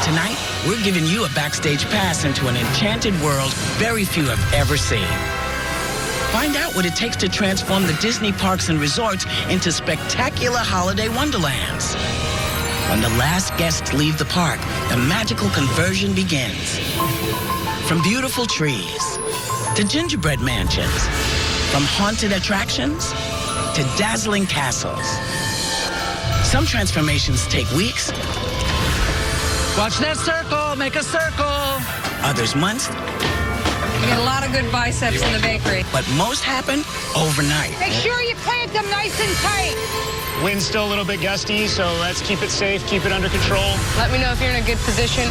Tonight, we're giving you a backstage pass into an enchanted world very few have ever seen. Find out what it takes to transform the Disney parks and resorts into spectacular holiday wonderlands. When the last guests leave the park, the magical conversion begins. From beautiful trees to gingerbread mansions, from haunted attractions to dazzling castles. Some transformations take weeks. Watch that circle, make a circle. Others months. You get a lot of good biceps in the bakery. But most happen overnight. Make sure you plant them nice and tight. Wind's still a little bit gusty, so let's keep it safe, keep it under control. Let me know if you're in a good position.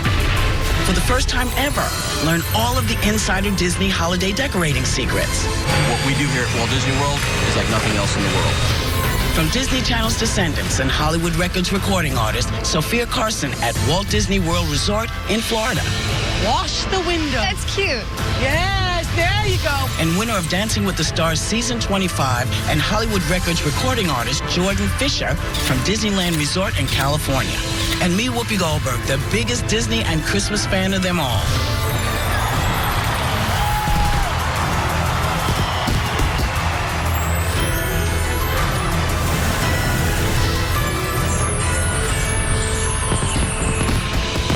For the first time ever, learn all of the insider Disney holiday decorating secrets. What we do here at Walt Disney World is like nothing else in the world. From Disney Channel's descendants and Hollywood Records recording artist Sophia Carson at Walt Disney World Resort in Florida. Wash the window. That's cute. Yes, there you go. And winner of Dancing with the Stars Season 25 and Hollywood Records recording artist Jordan Fisher from Disneyland Resort in California. And me, Whoopi Goldberg, the biggest Disney and Christmas fan of them all.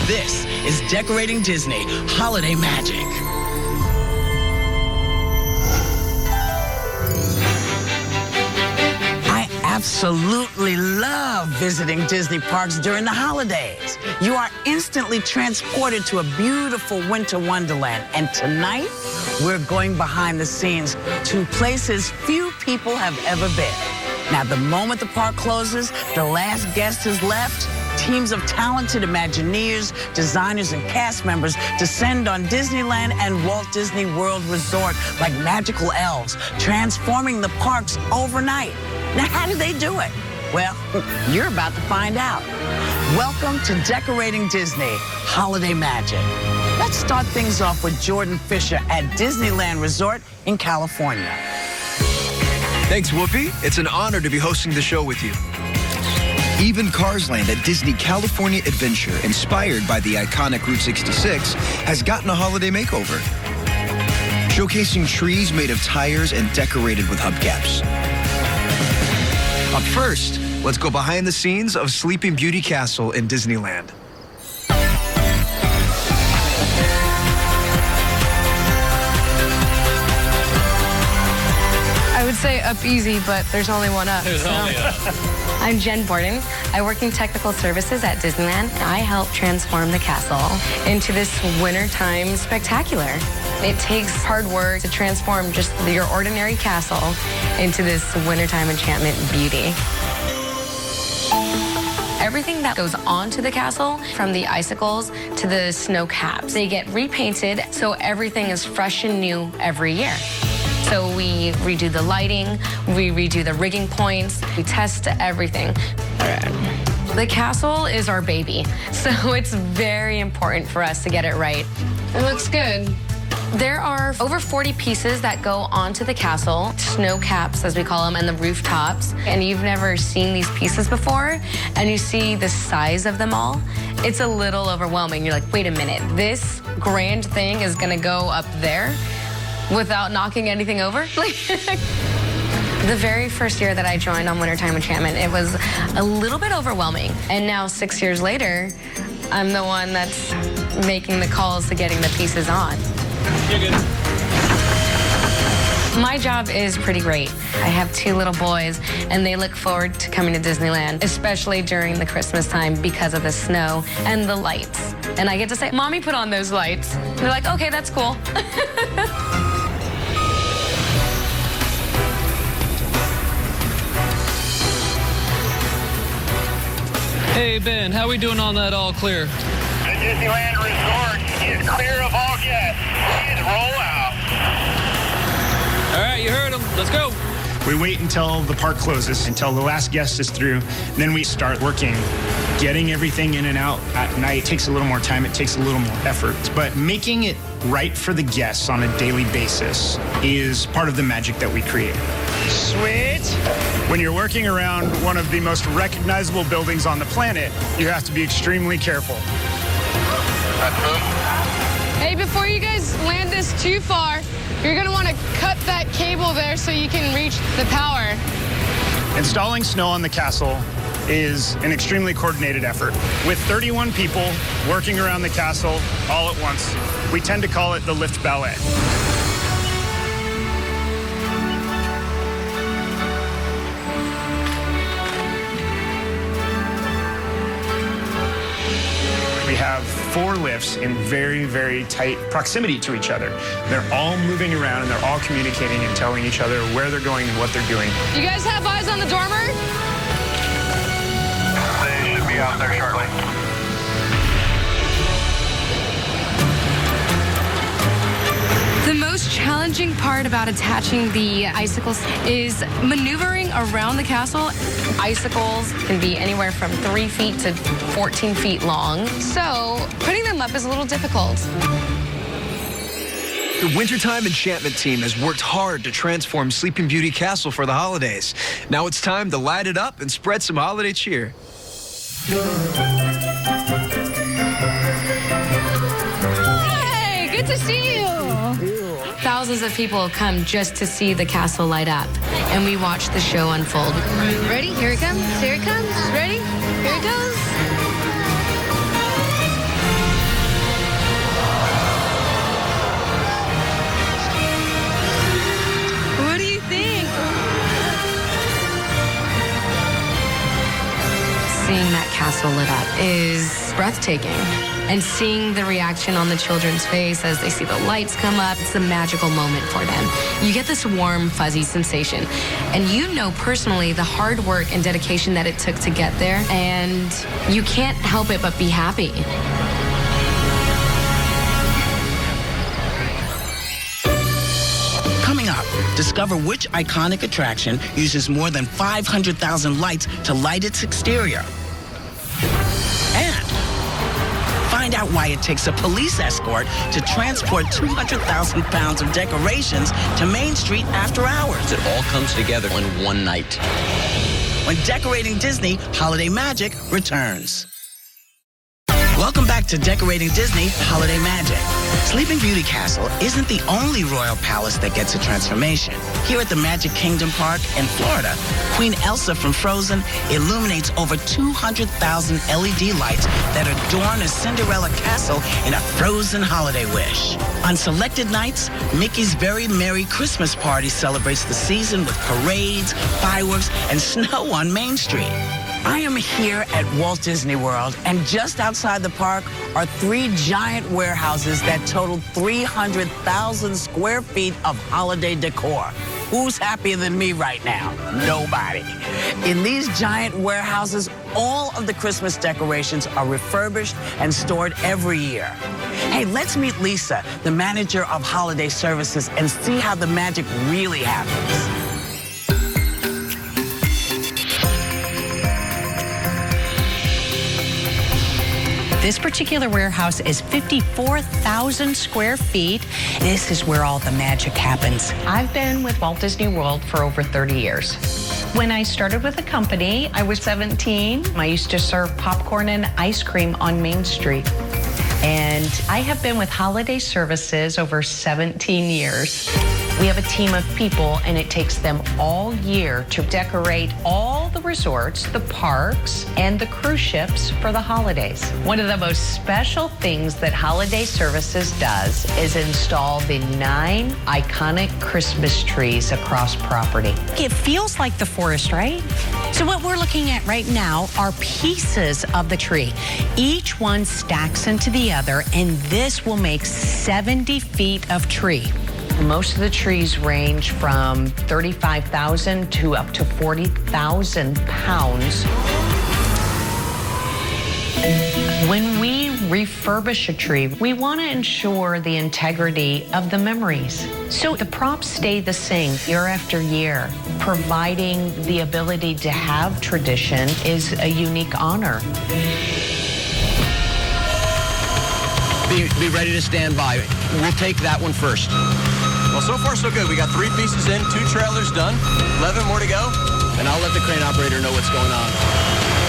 This is Decorating Disney Holiday Magic. I absolutely love visiting Disney parks during the holidays. You are instantly transported to a beautiful winter wonderland. And tonight, we're going behind the scenes to places few people have ever been. Now, the moment the park closes, the last guest has left, teams of talented Imagineers, designers, and cast members descend on Disneyland and Walt Disney World Resort like magical elves, transforming the parks overnight. Now, how do they do it? Well, you're about to find out. Welcome to Decorating Disney Holiday Magic. Let's start things off with Jordan Fisher at Disneyland Resort in California. Thanks, Whoopi. It's an honor to be hosting the show with you. Even Cars Land at Disney California Adventure, inspired by the iconic Route 66, has gotten a holiday makeover. Showcasing trees made of tires and decorated with hubcaps. Up first, let's go behind the scenes of Sleeping Beauty Castle in Disneyland. I would say up easy, but there's only one up. There's only up. I'm Jen Borden. I work in technical services at Disneyland. I help transform the castle into this wintertime spectacular. It takes hard work to transform just your ordinary castle into this wintertime enchantment beauty. Everything that goes onto the castle, from the icicles to the snow caps, they get repainted so everything is fresh and new every year. So we redo the lighting, we redo the rigging points, we test everything. The castle is our baby, so it's very important for us to get it right. It looks good. There are over 40 pieces that go onto the castle, snow caps as we call them, and the rooftops. And you've never seen these pieces before, and you see the size of them all. It's a little overwhelming. You're like, wait a minute, this grand thing is gonna go up there without knocking anything over? The very first year that I joined on Wintertime Enchantment, it was a little bit overwhelming. And now 6 years later, I'm the one that's making the calls to getting the pieces on. You're good. My job is pretty great. I have 2 little boys, and they look forward to coming to Disneyland, especially during the Christmas time because of the snow and the lights. And I get to say, Mommy, put on those lights. And they're like, okay, that's cool. Hey, Ben, how we doing on that all clear? The Disneyland Resort is clear of all guests. Please roll out. All right, you heard him. Let's go. We wait until the park closes, until the last guest is through. Then we start working. Getting everything in and out at night takes a little more time. It takes a little more effort. But making it right for the guests on a daily basis is part of the magic that we create. Sweet. When you're working around one of the most recognizable buildings on the planet, you have to be extremely careful. Hey, before you guys land this too far, you're gonna want to cut that cable there so you can reach the power. Installing snow on the castle is an extremely coordinated effort. With 31 people working around the castle all at once, we tend to call it the lift ballet. We have 4 lifts in very, very tight proximity to each other. They're all moving around and they're all communicating and telling each other where they're going and what they're doing. You guys have eyes on the dormer? They should be out there shortly. The most challenging part about attaching the icicles is maneuvering around the castle. Icicles can be anywhere from 3 feet to 14 feet long, so putting them up is a little difficult. The Wintertime Enchantment team has worked hard to transform Sleeping Beauty Castle for the holidays. Now it's time to light it up and spread some holiday cheer. Hey, good to see you. Thousands of people come just to see the castle light up, and we watch the show unfold. Ready? Here it comes. Here it comes. Ready? Here it goes. What do you think? Seeing that castle lit up is breathtaking. And seeing the reaction on the children's face as they see the lights come up, it's a magical moment for them. You get this warm, fuzzy sensation. And you know personally the hard work and dedication that it took to get there, and you can't help it but be happy. Coming up, discover which iconic attraction uses more than 500,000 lights to light its exterior. And find out why it takes a police escort to transport 200,000 pounds of decorations to Main Street after hours. It all comes together in one night. When Decorating Disney, Holiday Magic returns. Welcome back to Decorating Disney Holiday Magic. Sleeping Beauty Castle isn't the only royal palace that gets a transformation. Here at the Magic Kingdom Park in Florida, Queen Elsa from Frozen illuminates over 200,000 LED lights that adorn a Cinderella castle in a frozen holiday wish. On selected nights, Mickey's Very Merry Christmas Party celebrates the season with parades, fireworks, and snow on Main Street. I am here at Walt Disney World, and just outside the park are 3 giant warehouses that total 300,000 square feet of holiday decor. Who's happier than me right now? Nobody. In these giant warehouses, all of the Christmas decorations are refurbished and stored every year. Hey, let's meet Lisa, the manager of holiday services, and see how the magic really happens. This particular warehouse is 54,000 square feet. This is where all the magic happens. I've been with Walt Disney World for over 30 years. When I started with the company, I was 17. I used to serve popcorn and ice cream on Main Street. And I have been with Holiday Services over 17 years. We have a team of people, and it takes them all year to decorate all the resorts, the parks, and the cruise ships for the holidays. One of the most special things that Holiday Services does is install the 9 iconic Christmas trees across property. It feels like the forest, right? So what we're looking at right now are pieces of the tree. Each one stacks into the other, and this will make 70 feet of tree. Most of the trees range from 35,000 to up to 40,000 pounds. When we refurbish a tree, we want to ensure the integrity of the memories. So the props stay the same year after year. Providing the ability to have tradition is a unique honor. Be ready to stand by. We'll take that one first. Well, so far so good. We got 3 pieces in, 2 trailers done, 11 more to go, and I'll let the crane operator know what's going on.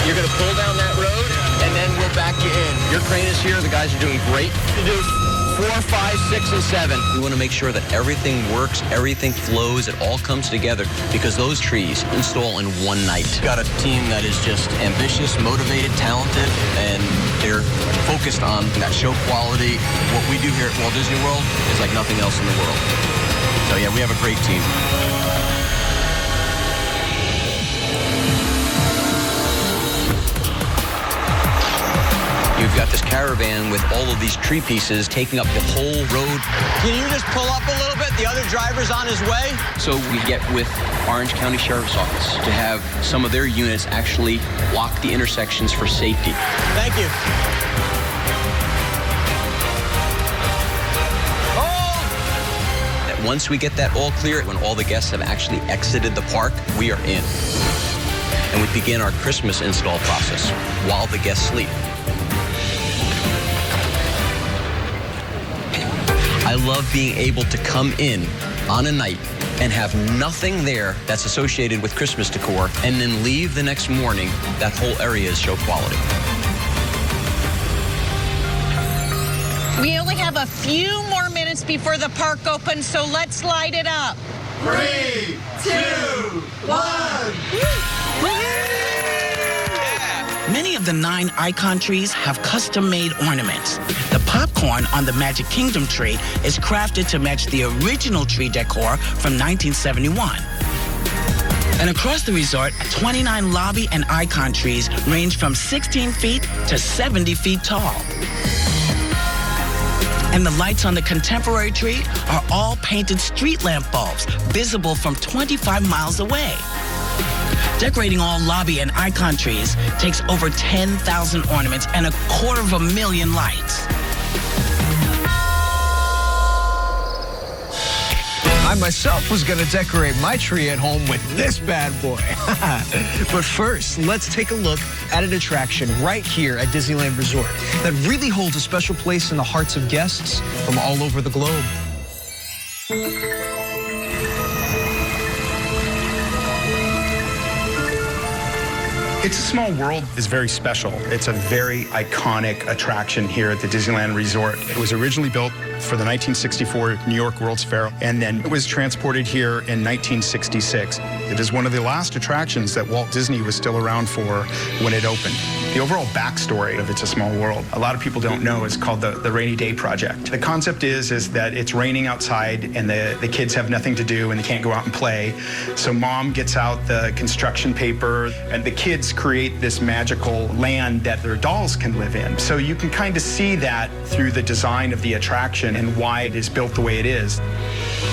You're going to pull down that road, and then we'll back you in. You're Peter Crane is here. The guys are doing great. To do 4, 5, 6, and 7. We want to make sure that everything works, everything flows, it all comes together because those trees install in one night. Got a team that is just ambitious, motivated, talented, and they're focused on that show quality. What we do here at Walt Disney World is like nothing else in the world. So yeah, we have a great team. You've got this caravan with all of these tree pieces taking up the whole road. Can you just pull up a little bit? The other driver's on his way. So we get with Orange County Sheriff's Office to have some of their units actually block the intersections for safety. Thank you. Oh! Once we get that all clear, when all the guests have actually exited the park, we are in. And we begin our Christmas install process while the guests sleep. I love being able to come in on a night and have nothing there that's associated with Christmas decor and then leave the next morning. That whole area is show quality. We only have a few more minutes before the park opens, so let's light it up. 3, 2, 1. Many of the 9 icon trees have custom-made ornaments. The popcorn on the Magic Kingdom tree is crafted to match the original tree decor from 1971. And across the resort, 29 lobby and icon trees range from 16 feet to 70 feet tall. And the lights on the contemporary tree are all painted street lamp bulbs, visible from 25 miles away. Decorating all lobby and icon trees takes over 10,000 ornaments and 250,000 lights. I myself was going to decorate my tree at home with this bad boy. But first, let's take a look at an attraction right here at Disneyland Resort that really holds a special place in the hearts of guests from all over the globe. It's a Small World is very special. It's a very iconic attraction here at the Disneyland Resort. It was originally built for the 1964 New York World's Fair, and then it was transported here in 1966. It is one of the last attractions that Walt Disney was still around for when it opened. The overall backstory of It's a Small World, a lot of people don't know, is called the Rainy Day Project. The concept is that it's raining outside and the kids have nothing to do and they can't go out and play. So mom gets out the construction paper and the kids create this magical land that their dolls can live in. So you can kind of see that through the design of the attraction and why it is built the way it is.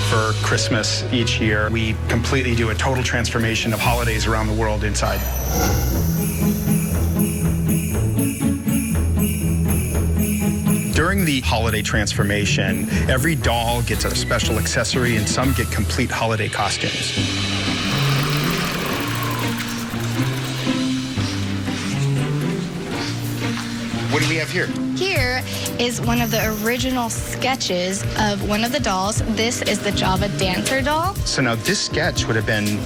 For Christmas each year, we completely do a total transformation of holidays around the world inside. During the holiday transformation, every doll gets a special accessory and some get complete holiday costumes. What do we have here? Here is one of the original sketches of one of the dolls. This is the Java Dancer doll. So now this sketch would have been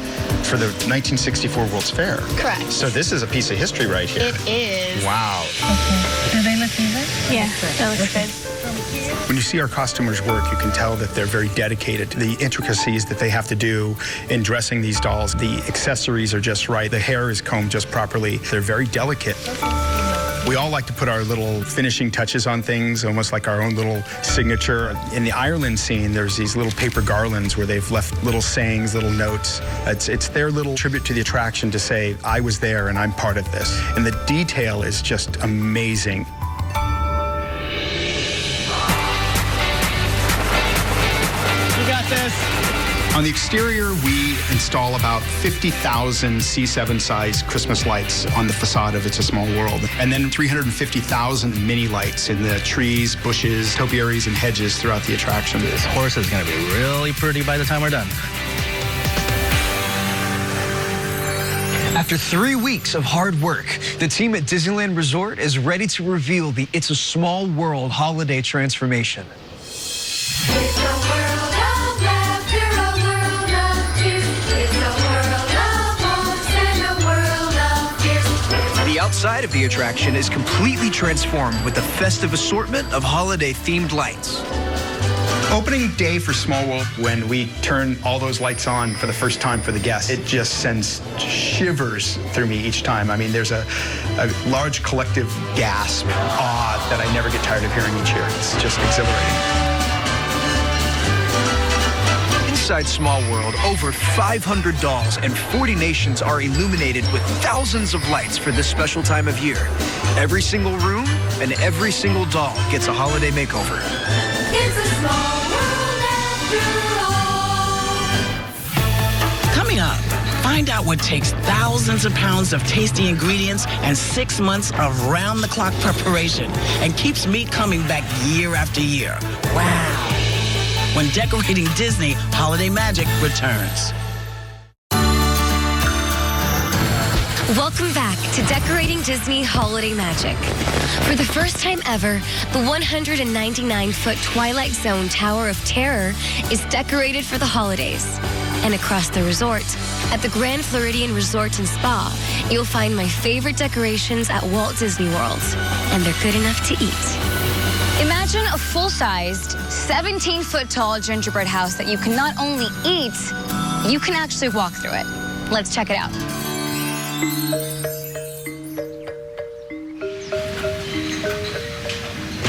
for the 1964 World's Fair. Correct. So this is a piece of history right here. It is. Wow. Okay. Do they look good? Yeah, that looks good. When you see our costumers work, you can tell that they're very dedicated to the intricacies that they have to do in dressing these dolls. The accessories are just right. The hair is combed just properly. They're very delicate. We all like to put our little finishing touches on things, almost like our own little signature. In the Ireland scene, there's these little paper garlands where they've left little sayings, little notes. It's their little tribute to the attraction to say, I was there and I'm part of this. And the detail is just amazing. You got this. On the exterior, we install about 50,000 C7-size Christmas lights on the facade of It's a Small World, and then 350,000 mini lights in the trees, bushes, topiaries, and hedges throughout the attraction. This horse is going to be really pretty by the time we're done. After 3 weeks of hard work, the team at Disneyland Resort is ready to reveal the It's a Small World holiday transformation. The outside of the attraction is completely transformed with a festive assortment of holiday-themed lights. Opening day for Small World, when we turn all those lights on for the first time for the guests, it just sends shivers through me each time. I mean, there's a large collective gasp, awe that I never get tired of hearing each year. It's just exhilarating. Inside Small World, over 500 dolls and 40 nations are illuminated with thousands of lights for this special time of year. Every single room and every single doll gets a holiday makeover. It's a small world after all. Coming up, find out what takes thousands of pounds of tasty ingredients and 6 months of round-the-clock preparation and keeps me coming back year after year. Wow. When Decorating Disney Holiday Magic returns. Welcome back to Decorating Disney Holiday Magic. For the first time ever, the 199-foot Twilight Zone Tower of Terror is decorated for the holidays. And across the resort, at the Grand Floridian Resort and Spa, you'll find my favorite decorations at Walt Disney World. And they're good enough to eat. Imagine a full-sized, 17-foot-tall gingerbread house that you can not only eat, you can actually walk through it. Let's check it out.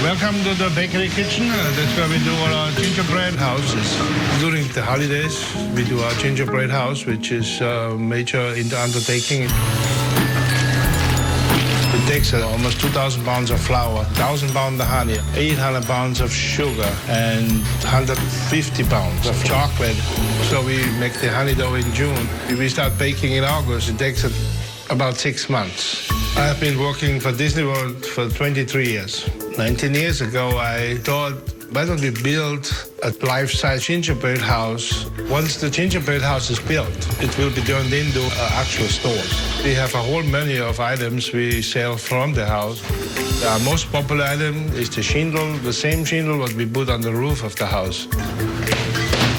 Welcome to the bakery kitchen. That's where we do all our gingerbread houses. During the holidays, we do our gingerbread house, which is a major undertaking. It takes almost 2,000 pounds of flour, 1,000 pounds of honey, 800 pounds of sugar, and 150 pounds of chocolate. So we make the honey dough in June. We start baking in August. It takes about 6 months. I've been working for Disney World for 23 years. 19 years ago, I thought, why don't we build a life-size gingerbread house? Once the gingerbread house is built, it will be turned into actual stores. We have a whole menu of items we sell from the house. Our most popular item is the shingle, the same shingle what we put on the roof of the house.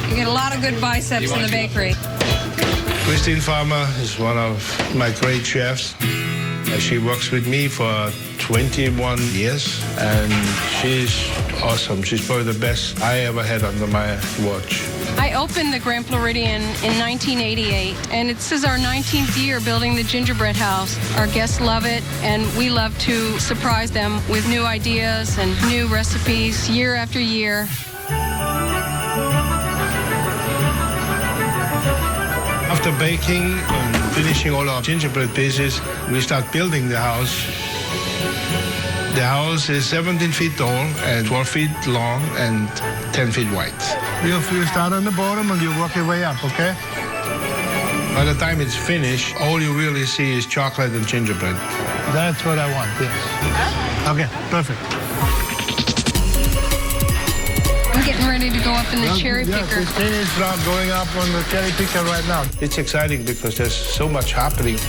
You get a lot of good biceps in the bakery. Christine Farmer is one of my great chefs. She works with me for 21 years, and she's awesome. She's probably the best I ever had under my watch. I opened the Grand Floridian in 1988, and this is our 19th year building the gingerbread house. Our guests love it, and we love to surprise them with new ideas and new recipes year after year. After baking and finishing all our gingerbread pieces, we start building the house. The house is 17 feet tall and 12 feet long and 10 feet wide. You start on the bottom and you work your way up, okay? By the time it's finished, all you really see is chocolate and gingerbread. That's what I want, yes. Okay, perfect. I'm getting ready to go up in the cherry picker. Yes, Christine is going up on the cherry picker right now. It's exciting because there's so much happening.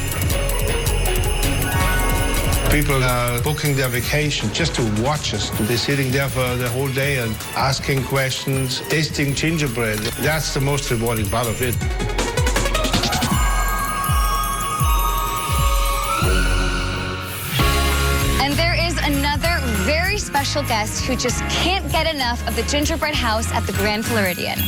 People are booking their vacation just to watch us. They're sitting there for the whole day and asking questions, tasting gingerbread. That's the most rewarding part of it. And there is another very special guest who just can't get enough of the gingerbread house at the Grand Floridian.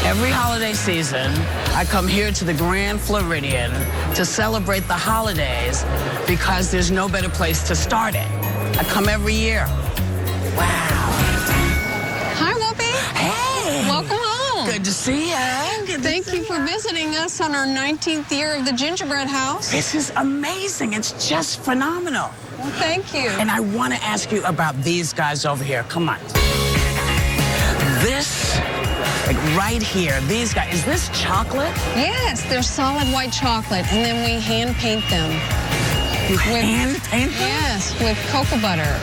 Every holiday season, I come here to the Grand Floridian to celebrate the holidays because there's no better place to start it. I come every year. Wow. Hi, Whoopi. Hey. Welcome home. Good to see you. Thank you for visiting us on our 19th year of the gingerbread house. This is amazing. It's just phenomenal. Well, thank you. And I want to ask you about these guys over here. Come on. This, like right here, these guys, is this chocolate? Yes, they're solid white chocolate, and then we hand paint them. You hand paint them? Yes, with cocoa butter.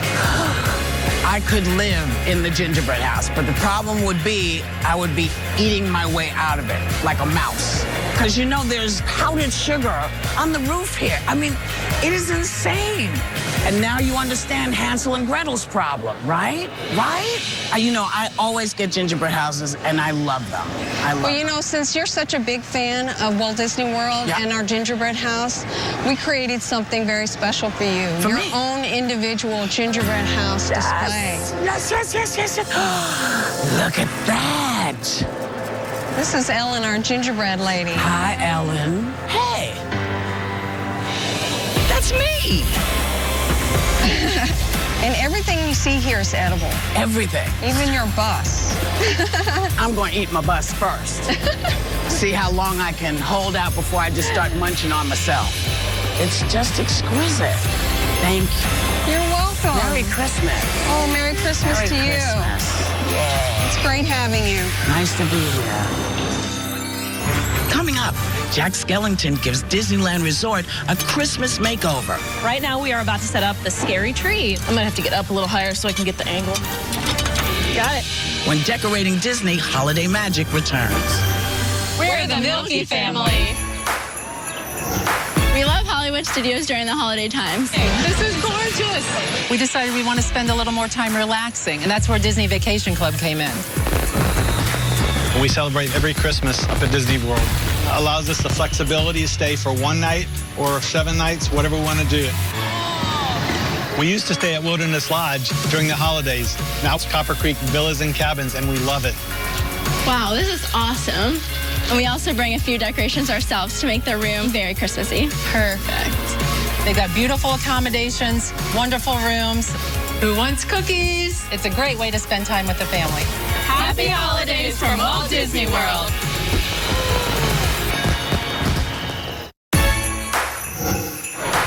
I could live in the gingerbread house, but the problem would be I would be eating my way out of it like a mouse. Because you know there's powdered sugar on the roof here. I mean, it is insane. And now you understand Hansel and Gretel's problem, right? Right? You know, I always get gingerbread houses, and I love them. Well, you know, since you're such a big fan of Walt Disney World and our gingerbread house, we created something very special for you. For your me? own individual gingerbread house display. Yes, yes, yes, yes, yes. Look at that. This is Ellen, our gingerbread lady. Hi, Ellen. Hey. That's me. And everything you see here is edible. Everything. Even your bus. I'm going to eat my bus first. See how long I can hold out before I just start munching on myself. It's just exquisite. Thank you. You're welcome. Merry Christmas. Oh, Merry Christmas Merry to you. Christmas. Yeah. It's great having you. Nice to be here. Coming up, Jack Skellington gives Disneyland Resort a Christmas makeover. Right now, we are about to set up the scary tree. I'm gonna have to get up a little higher so I can get the angle. Got it. When Decorating Disney, Holiday Magic returns. We're the Milky family. We love Hollywood Studios during the holiday times. This is gorgeous. We decided we want to spend a little more time relaxing, and that's where Disney Vacation Club came in. We celebrate every Christmas up at Disney World. It allows us the flexibility to stay for one night or 7 nights, whatever we want to do. We used to stay at Wilderness Lodge during the holidays. Now it's Copper Creek Villas and Cabins, and we love it. Wow, this is awesome. And we also bring a few decorations ourselves to make the room very Christmassy. Perfect. They've got beautiful accommodations, wonderful rooms. Who wants cookies? It's a great way to spend time with the family. Happy holidays from Walt Disney World.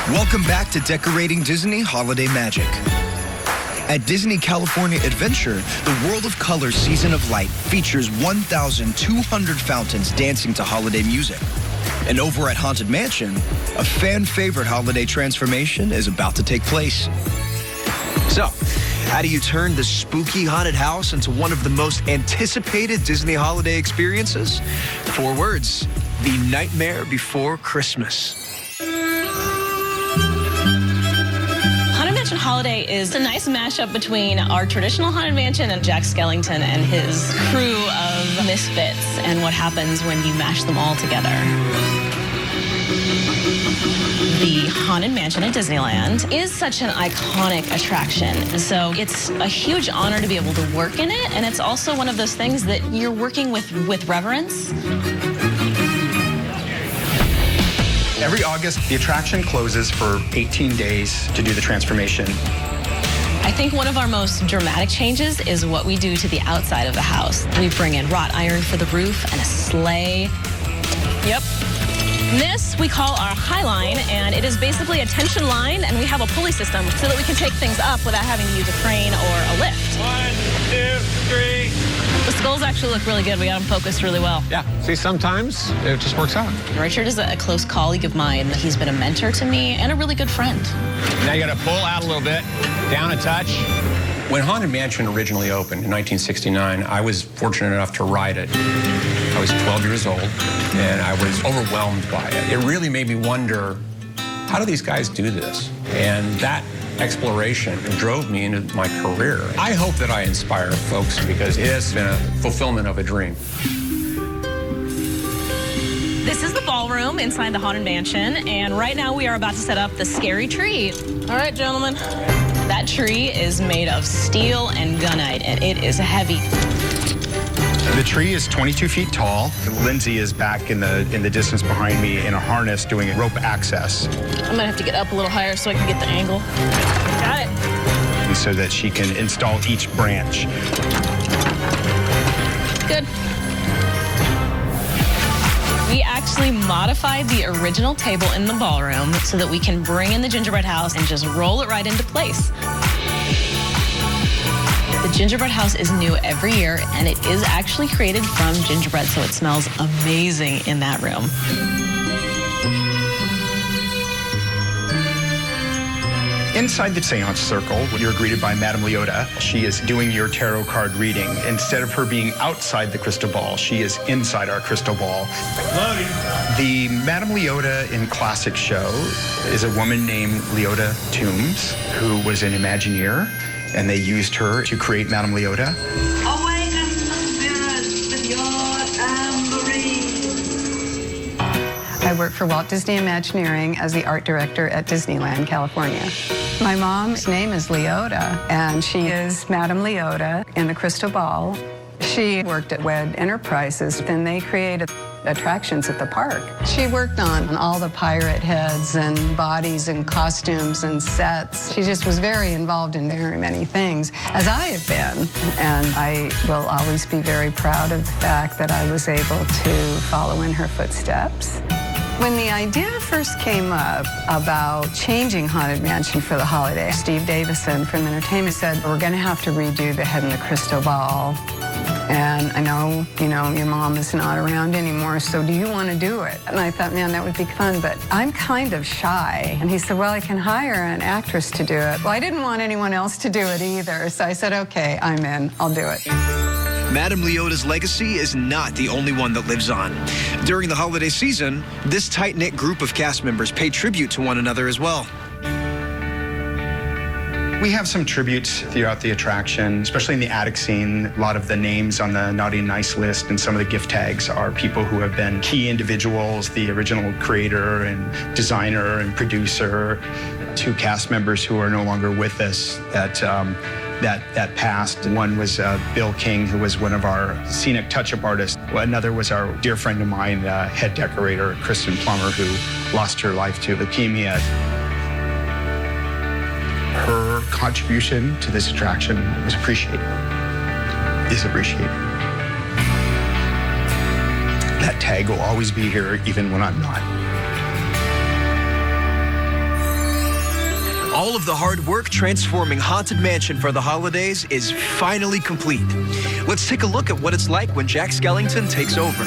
Welcome back to Decorating Disney Holiday Magic. At Disney California Adventure, the World of Color Season of Light features 1,200 fountains dancing to holiday music. And over at Haunted Mansion, a fan-favorite holiday transformation is about to take place. So, how do you turn the spooky haunted house into one of the most anticipated Disney holiday experiences? 4 words: The Nightmare Before Christmas. Haunted Mansion Holiday is a nice mashup between our traditional Haunted Mansion and Jack Skellington and his crew of misfits and what happens when you mash them all together. The Haunted Mansion at Disneyland is such an iconic attraction. So it's a huge honor to be able to work in it, and it's also one of those things that you're working with reverence. Every August, the attraction closes for 18 days to do the transformation. I think one of our most dramatic changes is what we do to the outside of the house. We bring in wrought iron for the roof and a sleigh. Yep. This we call our High Line, and it is basically a tension line, and we have a pulley system so that we can take things up without having to use a crane or a lift. 1, 2, 3. The skulls actually look really good. We got them focused really well. Yeah, see, sometimes it just works out. Richard is a close colleague of mine. He's been a mentor to me and a really good friend. Now you got to pull out a little bit, down a touch. When Haunted Mansion originally opened in 1969, I was fortunate enough to ride it. I was 12 years old, and I was overwhelmed by it. It really made me wonder, how do these guys do this? And that exploration drove me into my career. I hope that I inspire folks because it has been a fulfillment of a dream. This is the ballroom inside the Haunted Mansion, and right now we are about to set up the scary tree. All right, gentlemen. That tree is made of steel and gunite, and it is heavy. The tree is 22 feet tall. Lindsay is back in the distance behind me in a harness doing a rope access. I'm gonna have to get up a little higher so I can get the angle. Got it. And so that she can install each branch. Good. We actually modified the original table in the ballroom so that we can bring in the gingerbread house and just roll it right into place. The gingerbread house is new every year, and it is actually created from gingerbread, so it smells amazing in that room. Inside the seance circle, you're greeted by Madame Leota. She is doing your tarot card reading. Instead of her being outside the crystal ball, she is inside our crystal ball. The Madame Leota in classic show is a woman named Leota Toombs, who was an Imagineer, and they used her to create Madame Leota. Awaken the spirits with your tambourine. I work for Walt Disney Imagineering as the art director at Disneyland, California. My mom's name is Leota, and she is Madame Leota in the crystal ball. She worked at WED Enterprises, and they created attractions at the park. She worked on all the pirate heads and bodies and costumes and sets. She just was very involved in very many things, as I have been. And I will always be very proud of the fact that I was able to follow in her footsteps. When the idea first came up about changing Haunted Mansion for the holiday, Steve Davison from Entertainment said, we're going to have to redo the Head in the Crystal Ball. And I know, your mom is not around anymore, so do you want to do it? And I thought, man, that would be fun, but I'm kind of shy. And he said, well, I can hire an actress to do it. Well, I didn't want anyone else to do it either, so I said, okay, I'm in, I'll do it. Madame Leota's legacy is not the only one that lives on. During the holiday season, this tight-knit group of cast members pay tribute to one another as well. We have some tributes throughout the attraction, especially in the attic scene. A lot of the names on the naughty and nice list and some of the gift tags are people who have been key individuals, the original creator and designer and producer. 2 cast members who are no longer with us that passed. One was Bill King, who was one of our scenic touch-up artists. Another was our dear friend of mine, head decorator, Kristen Plummer, who lost her life to leukemia. Her contribution to this attraction was appreciated, is appreciated. That tag will always be here, even when I'm not. All of the hard work transforming Haunted Mansion for the holidays is finally complete. Let's take a look at what it's like when Jack Skellington takes over.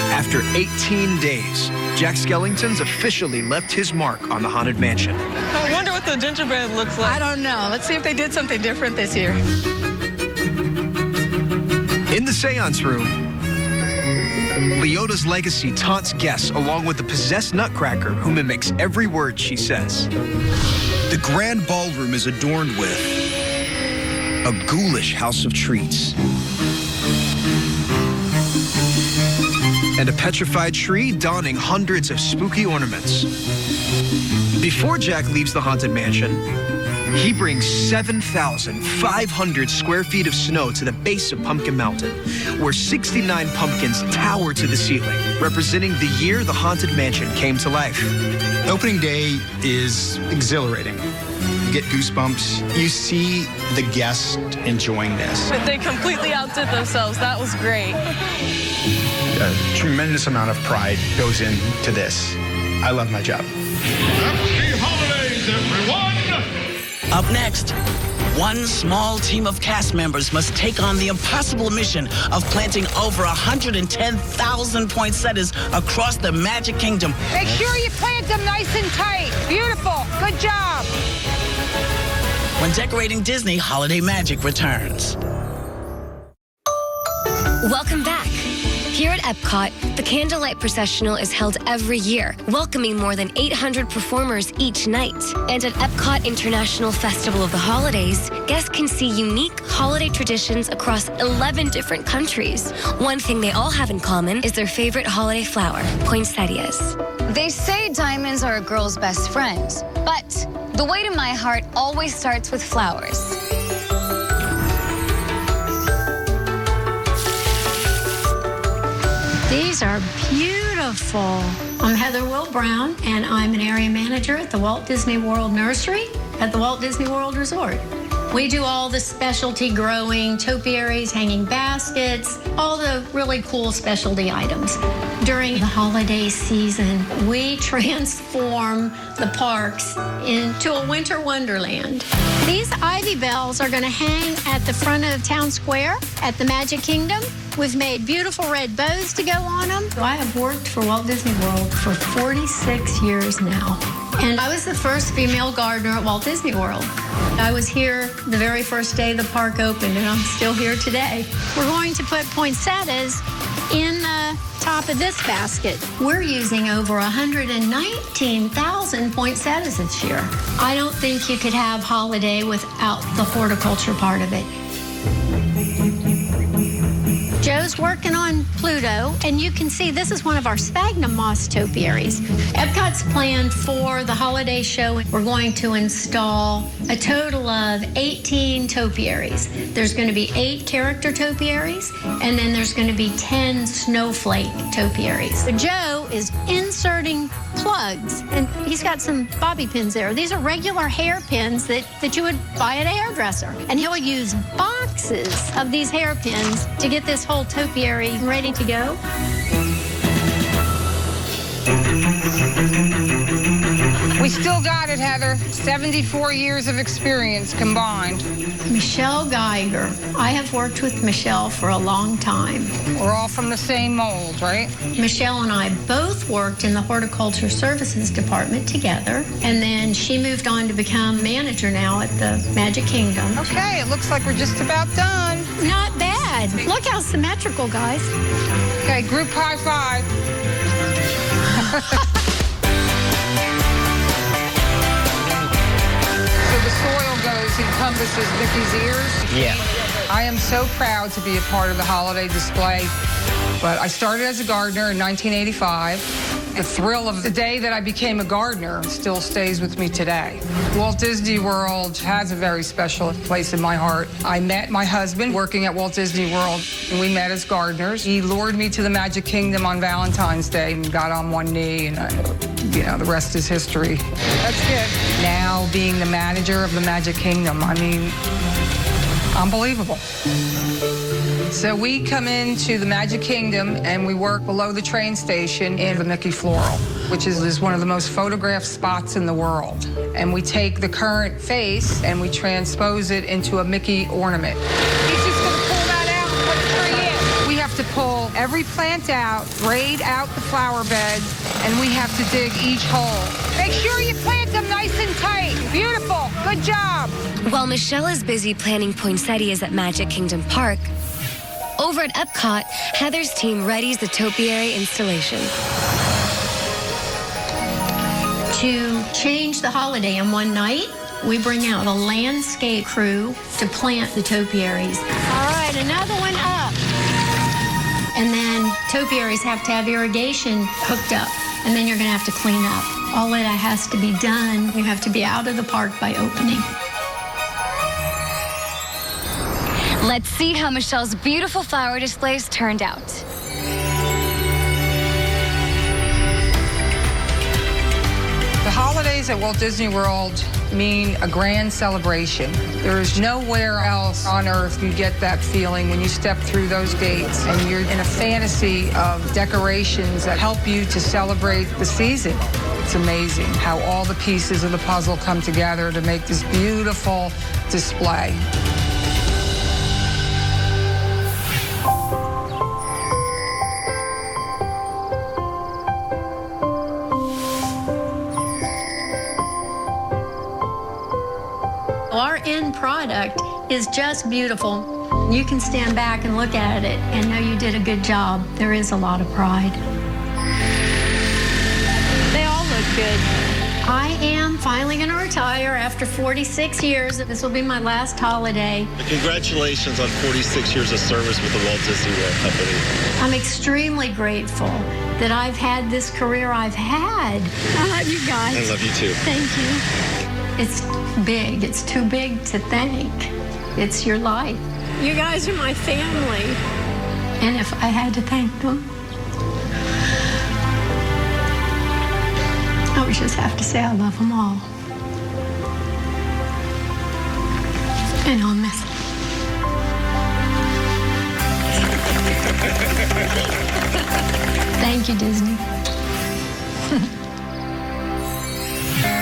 After 18 days, Jack Skellington's officially left his mark on the Haunted Mansion. I wonder what the gingerbread looks like. I don't know. Let's see if they did something different this year. In the seance room, Leota's legacy taunts guests along with the possessed nutcracker who mimics every word she says. The grand ballroom is adorned with a ghoulish house of treats and a petrified tree donning hundreds of spooky ornaments. Before Jack leaves the Haunted Mansion, he brings 7,500 square feet of snow to the base of Pumpkin Mountain, where 69 pumpkins tower to the ceiling, representing the year the Haunted Mansion came to life. Opening day is exhilarating. You get goosebumps. You see the guests enjoying this. But they completely outdid themselves. That was great. A tremendous amount of pride goes into this. I love my job. Happy holidays, everyone! Up next, one small team of cast members must take on the impossible mission of planting over 110,000 poinsettias across the Magic Kingdom. Make sure you plant them nice and tight. Beautiful. Good job. When Decorating Disney Holiday Magic returns. Welcome back. Here at EPCOT, the Candlelight Processional is held every year, welcoming more than 800 performers each night. And at EPCOT International Festival of the Holidays, guests can see unique holiday traditions across 11 different countries. One thing they all have in common is their favorite holiday flower, poinsettias. They say diamonds are a girl's best friend, but the way to my heart always starts with flowers. These are beautiful. I'm Heather Will Brown, and I'm an area manager at the Walt Disney World Nursery at the Walt Disney World Resort. We do all the specialty growing, topiaries, hanging baskets, all the really cool specialty items. During the holiday season, we transform the parks into a winter wonderland. These ivy bells are going to hang at the front of Town Square at the Magic Kingdom. We've made beautiful red bows to go on them. I have worked for Walt Disney World for 46 years now. And I was the first female gardener at Walt Disney World. I was here the very first day the park opened, and I'm still here today. We're going to put poinsettias in the top of this basket. We're using over 119,000 poinsettias this year. I don't think you could have holiday without the horticulture part of it. Joe's working on Pluto, and you can see this is one of our sphagnum moss topiaries. EPCOT's planned for the holiday show. We're going to install a total of 18 topiaries. There's going to be 8 character topiaries, and then there's going to be 10 snowflake topiaries. So Joe is inserting plugs, and he's got some bobby pins there. These are regular hair pins that you would buy at a hairdresser. And he'll use boxes of these hair pins to get this whole topiary ready to go. We still got it, Heather. 74 years of experience combined. Michelle Geiger. I have worked with Michelle for a long time. We're all from the same mold, right? Michelle and I both worked in the Horticulture Services Department together, and then she moved on to become manager now at the Magic Kingdom. Okay, it looks like we're just about done. Not bad. Look how symmetrical, guys. Okay, group high five. The soil encompasses Mickey's ears. Yeah. I am so proud to be a part of the holiday display. But I started as a gardener in 1985. The thrill of the day that I became a gardener still stays with me today. Walt Disney World has a very special place in my heart. I met my husband working at Walt Disney World, and we met as gardeners. He lured me to the Magic Kingdom on Valentine's Day and got on one knee, and the rest is history. That's good. Now, being the manager of the Magic Kingdom, I mean, unbelievable. So we come into the Magic Kingdom and we work below the train station in the Mickey Floral, which is one of the most photographed spots in the world. And we take the current face and we transpose it into a Mickey ornament. He's just gonna pull that out and put a tree in. We have to pull every plant out, grade out the flower beds, and we have to dig each hole. Make sure you plant them nice and tight. Beautiful, good job. While Michelle is busy planning poinsettias at Magic Kingdom Park, over at EPCOT, Heather's team readies the topiary installation. To change the holiday in one night, we bring out a landscape crew to plant the topiaries. All right, another one up. And then topiaries have to have irrigation hooked up, and then you're gonna have to clean up. All of that has to be done. You have to be out of the park by opening. Let's see how Michelle's beautiful flower displays turned out. The holidays at Walt Disney World mean a grand celebration. There is nowhere else on earth you get that feeling when you step through those gates and you're in a fantasy of decorations that help you to celebrate the season. It's amazing how all the pieces of the puzzle come together to make this beautiful display. Our end product is just beautiful. You can stand back and look at it and know you did a good job. There is a lot of pride. They all look good. I am finally going to retire after 46 years. This will be my last holiday. Congratulations on 46 years of service with the Walt Disney World Company. I'm extremely grateful that I've had this career I've had. I love you guys. I love you too. Thank you. It's big. It's too big to thank. It's your life. You guys are my family. And if I had to thank them, I would just have to say I love them all. And I'll miss them. Thank you, Disney.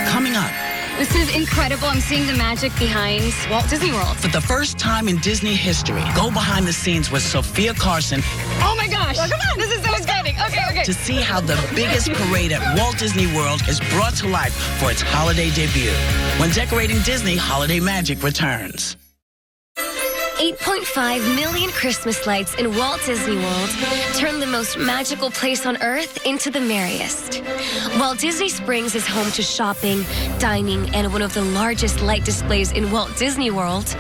Coming up. This is incredible. I'm seeing the magic behind Walt Disney World. For the first time in Disney history, go behind the scenes with Sophia Carson. Oh my gosh. Well, come on. This is so exciting. Okay. to see how the biggest parade at Walt Disney World is brought to life for its holiday debut. When Decorating Disney, holiday magic returns. 8.5 million Christmas lights in Walt Disney World turn the most magical place on Earth into the merriest. While Disney Springs is home to shopping, dining, and one of the largest light displays in Walt Disney World,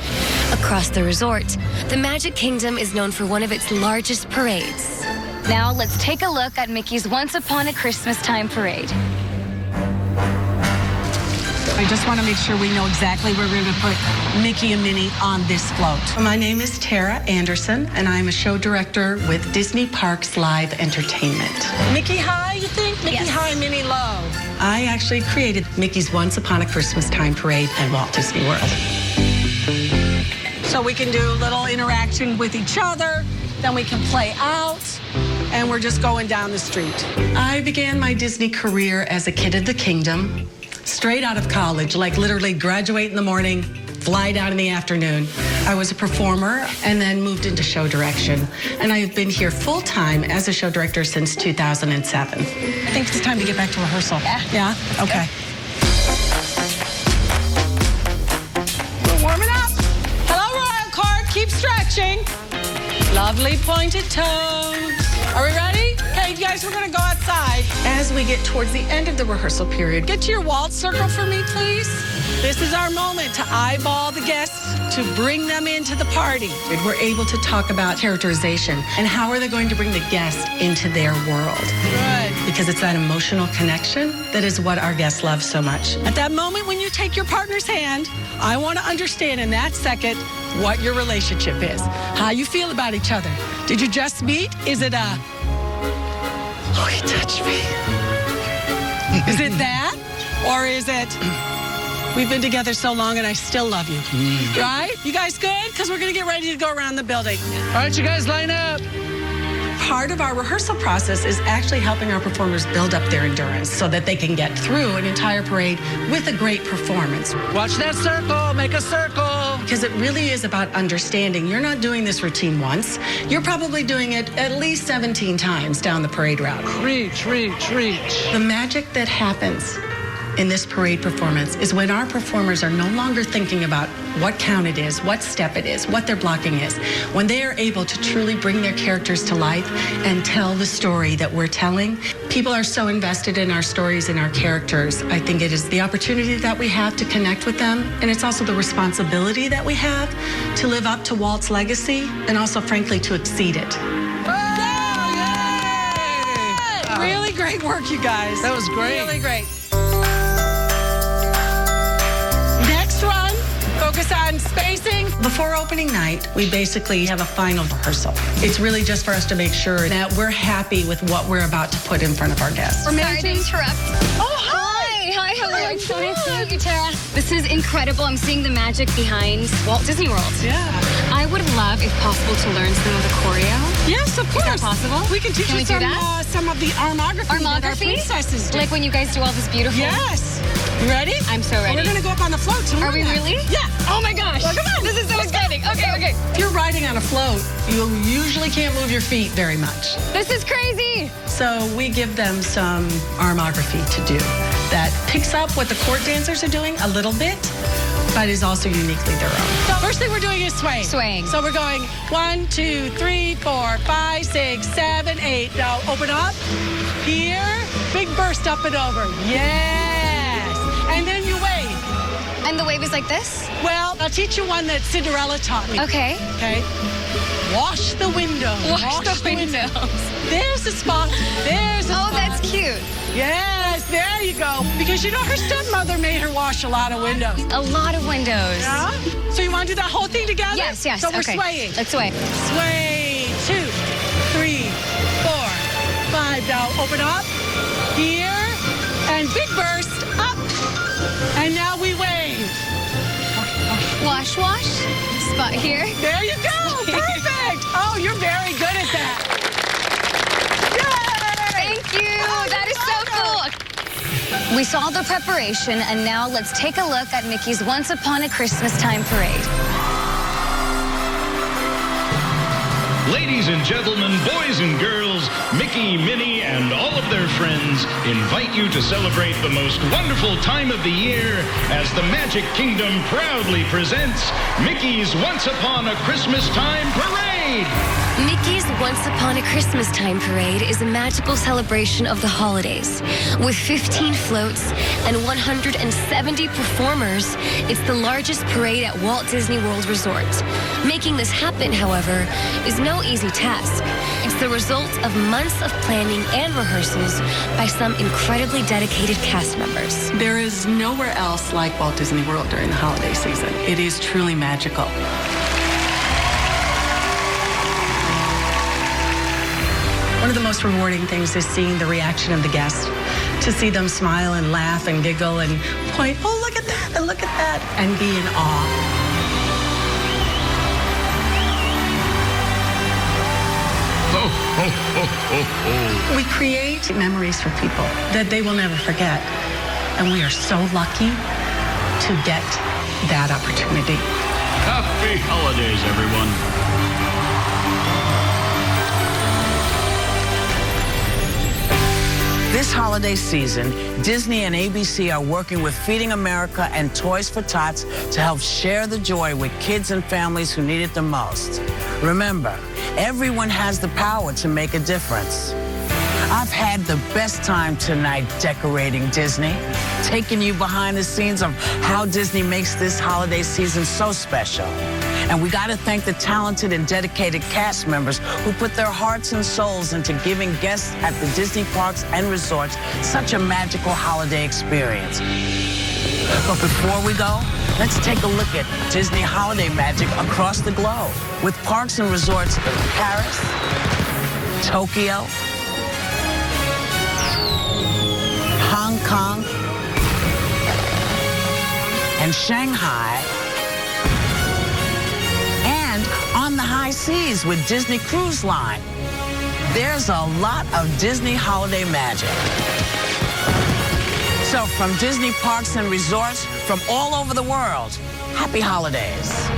across the resort, the Magic Kingdom is known for one of its largest parades. Now let's take a look at Mickey's Once Upon a Christmas Time parade. I just want to make sure we know exactly where we're going to put Mickey and Minnie on this float. My name is Tara Anderson, and I'm a show director with Disney Parks Live Entertainment. Mickey high, you think? Mickey high, Minnie low. I actually created Mickey's Once Upon a Christmas Time parade at Walt Disney World. So we can do a little interaction with each other, then we can play out, and we're just going down the street. I began my Disney career as a kid of the kingdom. Straight out of college, like literally graduate in the morning, fly down in the afternoon. I was a performer and then moved into show direction. And I've been here full time as a show director since 2007. I think it's time to get back to rehearsal. Yeah? Okay. We're warming up. Hello, Royal Court. Keep stretching. Lovely pointed toes. Are we ready? Okay, you guys, we're going to go outside. As we get towards the end of the rehearsal period, Get to your waltz circle for me, please. This is our moment to eyeball the guests, to bring them into the party. we're able to talk about characterization and how are they going to bring the guest into their world. Good. Because it's that emotional connection that is what our guests love so much. At that moment when you take your partner's hand, I want to understand in that second what your relationship is, how you feel about each other. Did you just meet? Is it a, oh, he touched me? Is it that? Or is it, we've been together so long and I still love you? Right? You guys good? Because we're going to get ready to go around the building. All right, you guys line up. Part of our rehearsal process is actually helping our performers build up their endurance so that they can get through an entire parade with a great performance. Watch that circle. Make a circle. Because it really is about understanding. You're not doing this routine once. You're probably doing it at least 17 times down the parade route. Reach, reach, reach. The magic that happens in this parade performance is when our performers are no longer thinking about what count it is, what step it is, what their blocking is. When they are able to truly bring their characters to life and tell the story that we're telling, people are so invested in our stories and our characters. I think it is the opportunity that we have to connect with them, and it's also the responsibility that we have to live up to Walt's legacy and also, frankly, to exceed it. Really great work, you guys. That was great. Really great. Next run, focus on spacing. Before opening night, we basically have a final rehearsal. It's really just for us to make sure that we're happy with what we're about to put in front of our guests. Sorry to interrupt. Oh, hi. Hi, hello. It's so nice to meet you, Tara. This is incredible. I'm seeing the magic behind Walt Disney World. Yeah. I would love, if possible, to learn some of the choreo. Yes, of course. Is that possible? We can teach Can you we do some, that? some of the armography that our princesses do. Like when you guys do all this beautiful. Yes. You ready? I'm so ready. We're going to go up on the float to Are learn we that. really? Yeah. Oh my gosh. Well, come on. This is so exciting. Okay. If you're riding on a float, you usually can't move your feet very much. This is crazy. So we give them some armography to do that picks up what the court dancers are doing a little bit, but is also uniquely their own. So first thing we're doing is swaying. Swaying. So we're going 1, 2, 3, 4, 5, 6, 7, 8. Now open up. Here. Big burst up and over. Yes. And then you wave. And the wave is like this? Well, I'll teach you one that Cinderella taught me. Okay. Okay. Wash the window. Wash the windows. There's the spot. There's the spot. Oh, that's cute. Yes, there you go. Because you know her stepmother made her wash a lot of windows. A lot of windows. Yeah? So you want to do that whole thing together? Yes. So we're okay. swaying. Let's sway. Sway. 2, 3, 4, 5. Now open up. Here. And big burst. Up. And now we wave. Wash. Spot here. There you go. Perfect. Oh, you're very good at that. Yay! Thank you. That is so cool. We saw the preparation, and now let's take a look at Mickey's Once Upon a Christmas Time parade. Ladies and gentlemen, boys and girls, Mickey, Minnie, and all of their friends invite you to celebrate the most wonderful time of the year as the Magic Kingdom proudly presents Mickey's Once Upon a Christmas Time Parade. Mickey's Once Upon a Christmas Time Parade is a magical celebration of the holidays. With 15 floats and 170 performers, it's the largest parade at Walt Disney World Resorts. Making this happen, however, is no easy task. It's the result of months of planning and rehearsals by some incredibly dedicated cast members. There is nowhere else like Walt Disney World during the holiday season. It is truly magical. One of the most rewarding things is seeing the reaction of the guests, to see them smile and laugh and giggle and point, oh, look at that, and look at that, and be in awe. Ho, ho, ho, ho, ho. We create memories for people that they will never forget, and we are so lucky to get that opportunity. Happy holidays, everyone. This holiday season, Disney and ABC are working with Feeding America and Toys for Tots to help share the joy with kids and families who need it the most. Remember, everyone has the power to make a difference. I've had the best time tonight decorating Disney, taking you behind the scenes of how Disney makes this holiday season so special. And we got to thank the talented and dedicated cast members who put their hearts and souls into giving guests at the Disney parks and resorts such a magical holiday experience. But before we go, let's take a look at Disney holiday magic across the globe with parks and resorts in Paris, Tokyo, Hong Kong, and Shanghai, and on the high seas with Disney Cruise Line. There's a lot of Disney holiday magic. So from Disney parks and resorts from all over the world, happy holidays.